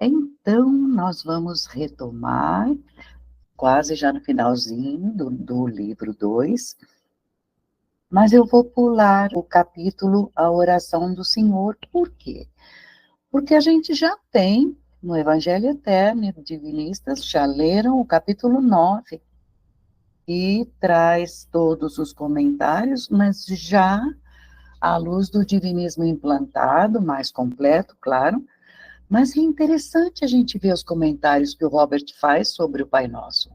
Então, nós vamos retomar, quase já no finalzinho do livro 2, mas eu vou pular o capítulo A Oração do Senhor. Por quê? Porque a gente já tem, no Evangelho Eterno, divinistas já leram o capítulo 9, e traz todos os comentários, mas já à luz do divinismo implantado, mais completo, claro. Mas é interessante a gente ver os comentários que o Robert faz sobre o Pai Nosso.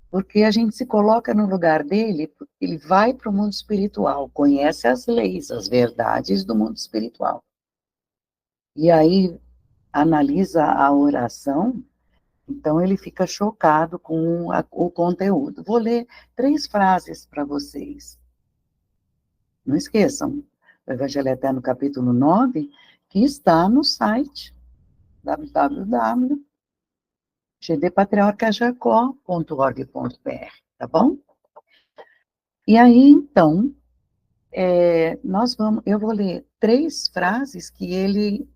Porque a gente se coloca no lugar dele, ele vai para o mundo espiritual, conhece as leis, as verdades do mundo espiritual. E aí analisa a oração, então ele fica chocado com o conteúdo. Vou ler 3 frases para vocês. Não esqueçam, o Evangelho Eterno, capítulo 9, que está no site www.gdpatriarcajacó.org.br, tá bom? E aí, então, eu vou ler 3 frases que ele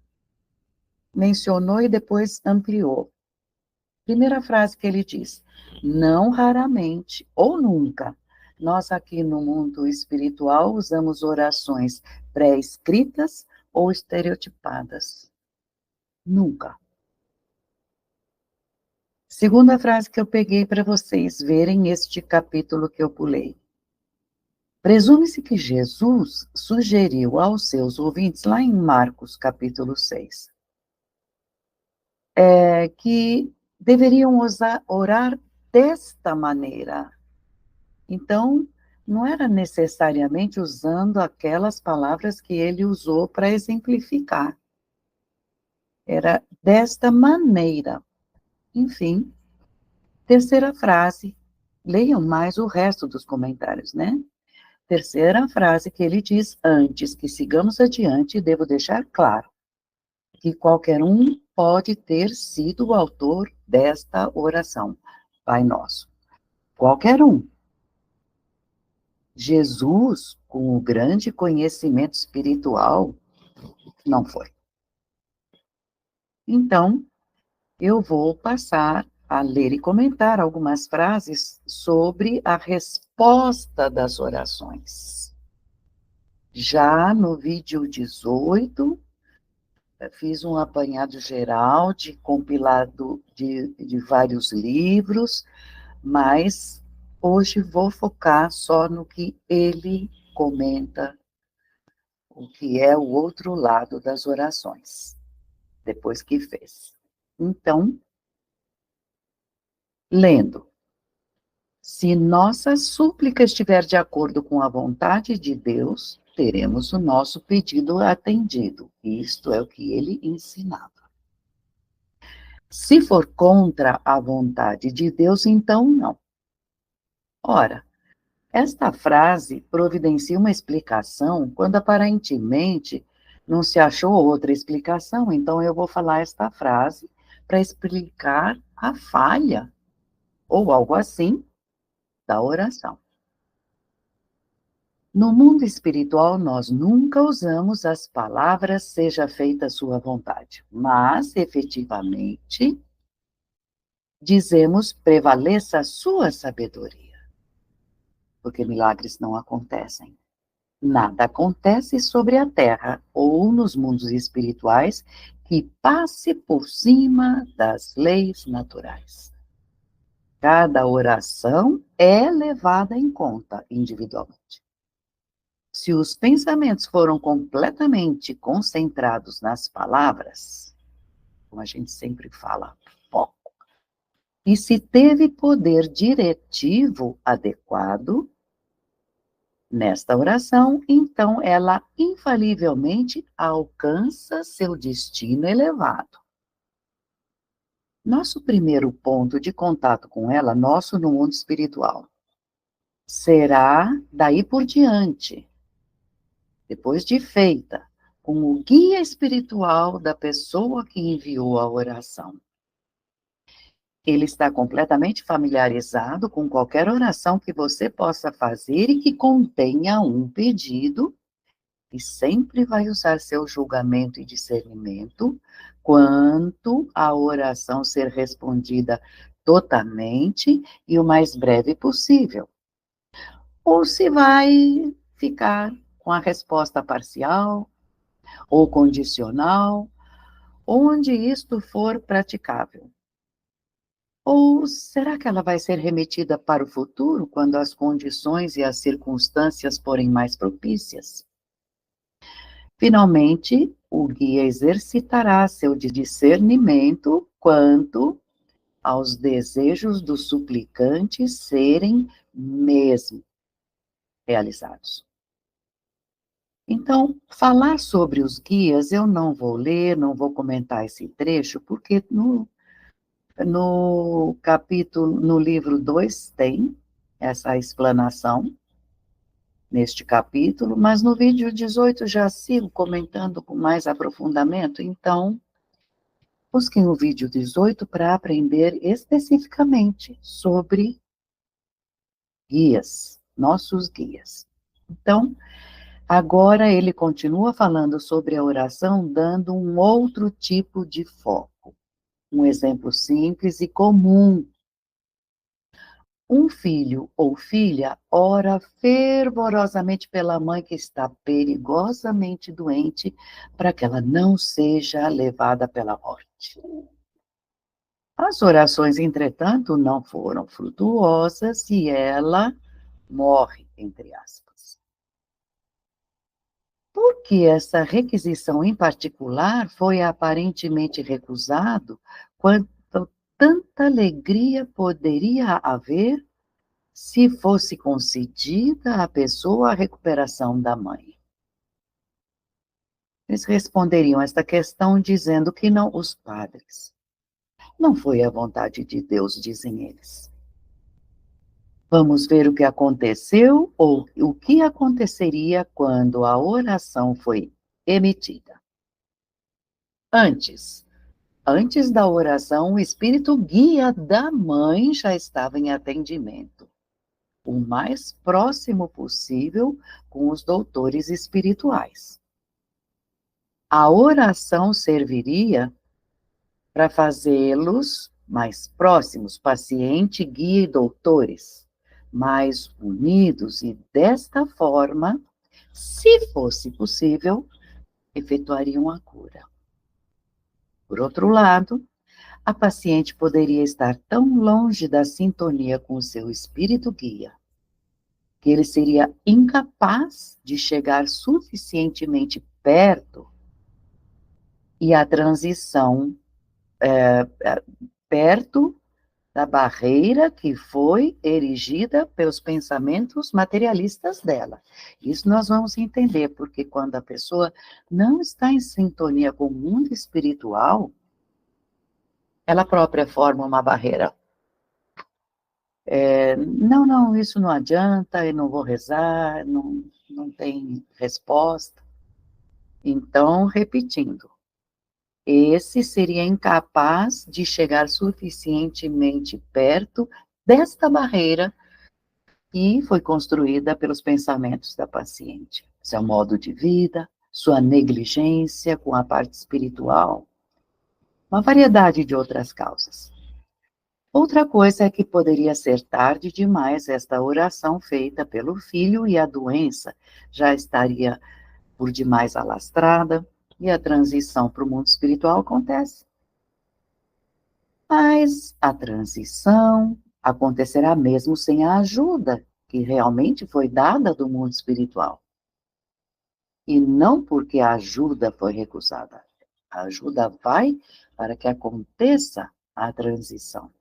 mencionou e depois ampliou. Primeira frase que ele diz: não raramente ou nunca, nós aqui no mundo espiritual usamos orações pré-escritas ou estereotipadas. Nunca. Segunda frase que eu peguei para vocês verem este capítulo que eu pulei. Presume-se que Jesus sugeriu aos seus ouvintes, lá em Marcos, capítulo 6, que deveriam orar desta maneira. Então, não era necessariamente usando aquelas palavras que ele usou para exemplificar. Era desta maneira. Enfim, terceira frase. Leiam mais o resto dos comentários, né? Terceira frase que ele diz: antes que sigamos adiante, devo deixar claro que qualquer um pode ter sido o autor desta oração, Pai Nosso. Qualquer um. Jesus, com o grande conhecimento espiritual, não foi. Então, eu vou passar a ler e comentar algumas frases sobre a resposta das orações. Já no vídeo 18, fiz um apanhado geral de compilado de vários livros, mas hoje vou focar só no que ele comenta, o que é o outro lado das orações, depois que fez. Então, lendo. Se nossa súplica estiver de acordo com a vontade de Deus, teremos o nosso pedido atendido. Isto é o que ele ensinava. Se for contra a vontade de Deus, então não. Ora, esta frase providencia uma explicação quando aparentemente não se achou outra explicação, então eu vou falar esta frase para explicar a falha, ou algo assim, da oração. No mundo espiritual, nós nunca usamos as palavras seja feita a sua vontade, mas, efetivamente, dizemos prevaleça a sua sabedoria, porque milagres não acontecem. Nada acontece sobre a terra ou nos mundos espirituais que passe por cima das leis naturais. Cada oração é levada em conta individualmente. Se os pensamentos foram completamente concentrados nas palavras, como a gente sempre fala, foco, e se teve poder diretivo adequado nesta oração, então ela infalivelmente alcança seu destino elevado. Nosso primeiro ponto de contato com ela, nosso no mundo espiritual, será daí por diante, depois de feita, com o guia espiritual da pessoa que enviou a oração. Ele está completamente familiarizado com qualquer oração que você possa fazer e que contenha um pedido, e sempre vai usar seu julgamento e discernimento quanto à oração ser respondida totalmente e o mais breve possível, ou se vai ficar com a resposta parcial ou condicional, onde isto for praticável. Ou será que ela vai ser remetida para o futuro, quando as condições e as circunstâncias forem mais propícias? Finalmente, o guia exercitará seu discernimento quanto aos desejos do suplicante serem mesmo realizados. Então, falar sobre os guias, eu não vou ler, não vou comentar esse trecho, porque no capítulo, no livro 2 tem essa explanação, neste capítulo, mas no vídeo 18 já sigo comentando com mais aprofundamento, então busquem o vídeo 18 para aprender especificamente sobre guias, nossos guias. Então, agora ele continua falando sobre a oração, dando um outro tipo de foco. Um exemplo simples e comum. Um filho ou filha ora fervorosamente pela mãe que está perigosamente doente, para que ela não seja levada pela morte. As orações, entretanto, não foram frutuosas e ela morre, entre aspas. Por que essa requisição em particular foi aparentemente recusado, quando tanta alegria poderia haver se fosse concedida à pessoa a recuperação da mãe? Eles responderiam esta questão dizendo que não, os padres. Não foi a vontade de Deus, dizem eles. Vamos ver o que aconteceu ou o que aconteceria quando a oração foi emitida. Antes da oração, o espírito guia da mãe já estava em atendimento, o mais próximo possível com os doutores espirituais. A oração serviria para fazê-los mais próximos, paciente, guia e doutores, mais unidos, e desta forma, se fosse possível, efetuariam a cura. Por outro lado, a paciente poderia estar tão longe da sintonia com o seu espírito guia, que ele seria incapaz de chegar suficientemente perto e a transição perto da barreira que foi erigida pelos pensamentos materialistas dela. Isso nós vamos entender, porque quando a pessoa não está em sintonia com o mundo espiritual, ela própria forma uma barreira. Não, isso não adianta, eu não vou rezar, não tem resposta. Então, repetindo, esse seria incapaz de chegar suficientemente perto desta barreira que foi construída pelos pensamentos da paciente. Seu modo de vida, sua negligência com a parte espiritual, uma variedade de outras causas. Outra coisa é que poderia ser tarde demais esta oração feita pelo filho e a doença já estaria por demais alastrada e a transição para o mundo espiritual acontece. Mas a transição acontecerá mesmo sem a ajuda que realmente foi dada do mundo espiritual. E não porque a ajuda foi recusada. A ajuda vai para que aconteça a transição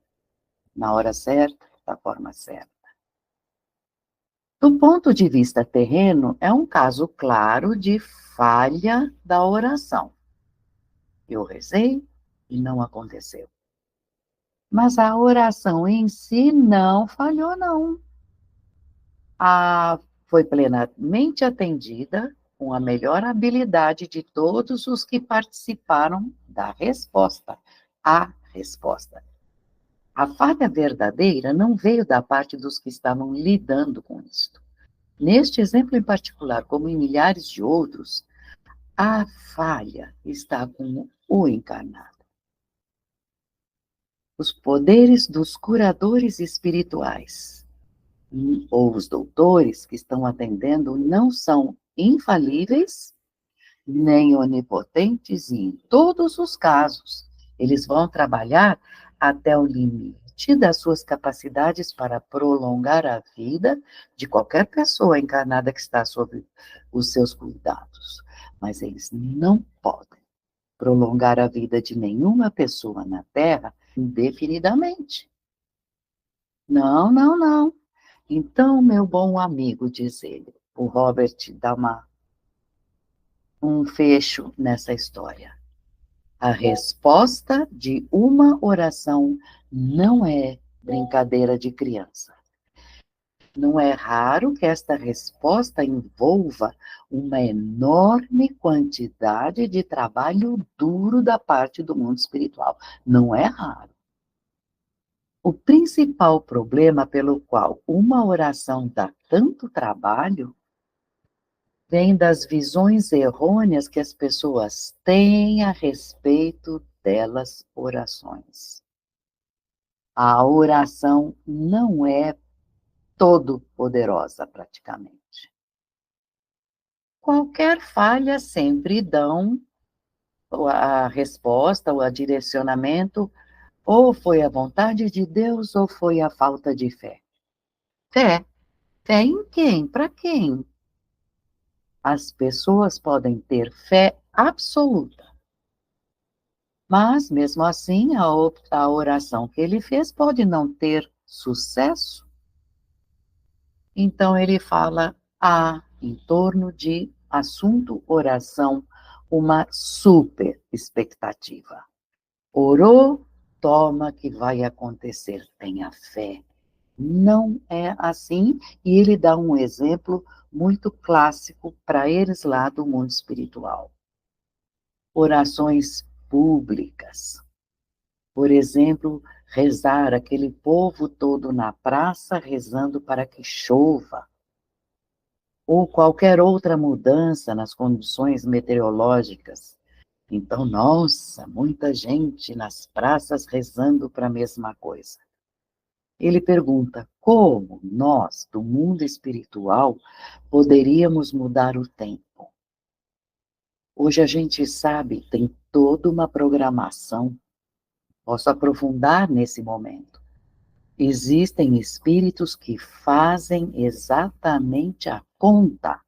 na hora certa, da forma certa. Do ponto de vista terreno, é um caso claro de falha da oração. Eu rezei e não aconteceu. Mas a oração em si não falhou, não. Foi plenamente atendida com a melhor habilidade de todos os que participaram da resposta, a resposta. A falha verdadeira não veio da parte dos que estavam lidando com isto, Neste exemplo em particular, como em milhares de outros, a falha está com o encarnado. Os poderes dos curadores espirituais ou os doutores que estão atendendo não são infalíveis nem onipotentes, e em todos os casos, eles vão trabalhar até o limite das suas capacidades para prolongar a vida de qualquer pessoa encarnada que está sob os seus cuidados. Mas eles não podem prolongar a vida de nenhuma pessoa na Terra indefinidamente. Não, não, não. Então, meu bom amigo, diz ele, o Robert dá um fecho nessa história. A resposta de uma oração não é brincadeira de criança. Não é raro que esta resposta envolva uma enorme quantidade de trabalho duro da parte do mundo espiritual. Não é raro. O principal problema pelo qual uma oração dá tanto trabalho vem das visões errôneas que as pessoas têm a respeito delas orações. A oração não é todo poderosa praticamente. Qualquer falha sempre dão a resposta, o direcionamento, ou foi a vontade de Deus ou foi a falta de fé. Fé? Fé em quem? Para quem? As pessoas podem ter fé absoluta, mas mesmo assim a oração que ele fez pode não ter sucesso. Então ele fala em torno de assunto oração, uma super expectativa. Orou, toma que vai acontecer, tenha fé. Não é assim, e ele dá um exemplo muito clássico para eles lá do mundo espiritual. Orações públicas. Por exemplo, rezar aquele povo todo na praça rezando para que chova, ou qualquer outra mudança nas condições meteorológicas. Então, nossa, muita gente nas praças rezando para a mesma coisa. Ele pergunta como nós, do mundo espiritual, poderíamos mudar o tempo. Hoje a gente sabe, tem toda uma programação. Posso aprofundar nesse momento. Existem espíritos que fazem exatamente a conta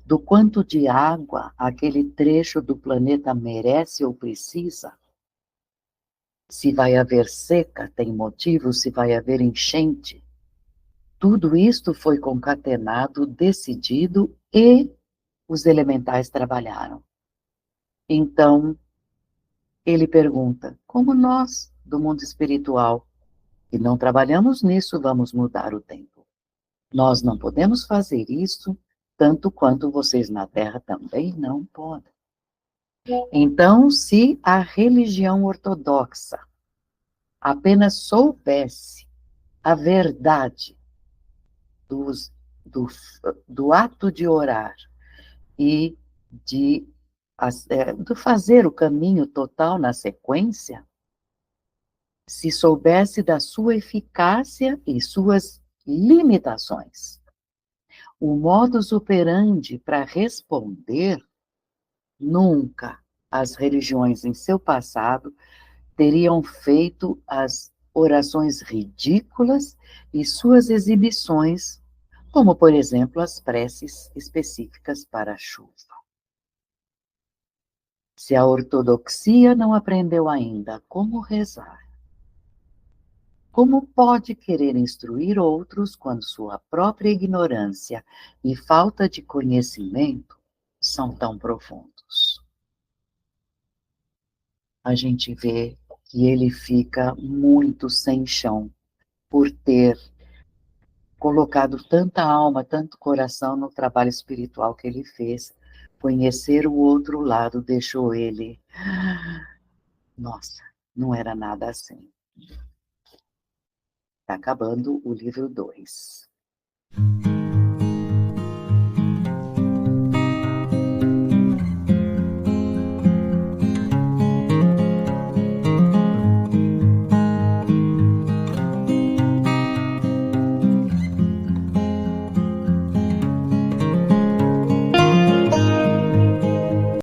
do quanto de água aquele trecho do planeta merece ou precisa. Se vai haver seca, tem motivo, se vai haver enchente. Tudo isto foi concatenado, decidido e os elementais trabalharam. Então, ele pergunta: como nós, do mundo espiritual, que não trabalhamos nisso, vamos mudar o tempo? Nós não podemos fazer isso, tanto quanto vocês na Terra também não podem. Então, se a religião ortodoxa apenas soubesse a verdade dos, do, do ato de orar e de fazer o caminho total na sequência, se soubesse da sua eficácia e suas limitações, o modus operandi para responder, nunca as religiões em seu passado teriam feito as orações ridículas e suas exibições, como, por exemplo, as preces específicas para a chuva. Se a ortodoxia não aprendeu ainda como rezar, como pode querer instruir outros quando sua própria ignorância e falta de conhecimento são tão profundos? A gente vê que ele fica muito sem chão por ter colocado tanta alma, tanto coração no trabalho espiritual que ele fez. Conhecer o outro lado deixou ele, nossa, não era nada assim. Está acabando o livro 2.